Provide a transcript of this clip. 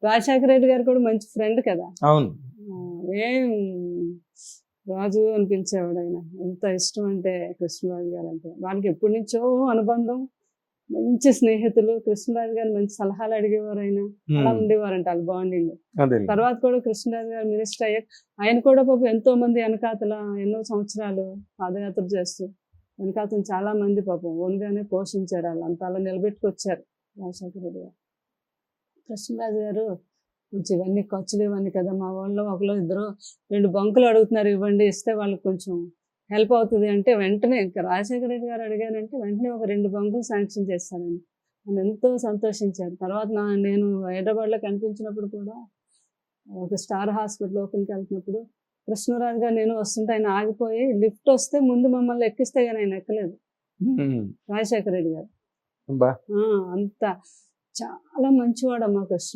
రాజశేఖర రెడ్డి గారు కూడా మంచి ఫ్రెండ్ కదా. అవును. ఏం రాజు అని పిలిచేవాడు ఆయన. ఎంత ఇష్టం అంటే కృష్ణరాజు గారు అంటే. వాళ్ళకి ఎప్పటి నుంచో అనుబంధం, మంచి స్నేహితులు. కృష్ణరాజు గారు మంచి సలహాలు అడిగేవారు ఆయన. అలా ఉండేవారంట వాళ్ళ బాండింగ్. తర్వాత కూడా కృష్ణరాజు గారు మినిస్టర్ అయ్యాక ఆయన కూడా పాపం ఎంతో మంది వెనకాతల ఎన్నో సంవత్సరాలు పాదయాత్ర చేస్తూ వెనకాతల చాలా మంది పాపం ఓన్గానే పోషించారు. వాళ్ళు అంత అలా నిలబెట్టుకొచ్చారు రాజశేఖర రెడ్డి గారు. కృష్ణరాజు గారు కొంచెం ఇవన్నీ ఖర్చులు ఇవన్నీ కదా, మా వాళ్ళు ఒకళ్ళు ఇద్దరు 2 బంకులు అడుగుతున్నారు, ఇవ్వండి, ఇస్తే వాళ్ళకి కొంచెం హెల్ప్ అవుతుంది అంటే వెంటనే ఇంకా రాజశేఖర రెడ్డి గారు అడిగారంటే వెంటనే ఒక 2 బంకులు శాంక్షన్ చేస్తానండి. ఆయన ఎంతో సంతోషించారు. తర్వాత నేను హైదరాబాద్లో కనిపించినప్పుడు కూడా ఒక స్టార్ హాస్పిటల్ ఓపెన్కి వెళ్తున్నప్పుడు కృష్ణరాజు గారు నేను వస్తుంటే ఆయన ఆగిపోయి లిఫ్ట్ వస్తే ముందు మమ్మల్ని ఎక్కిస్తే కానీ ఆయన ఎక్కలేదు రాజశేఖర రెడ్డి గారు. అంత చాలా మంచివాడమ్మా కృష్ణ.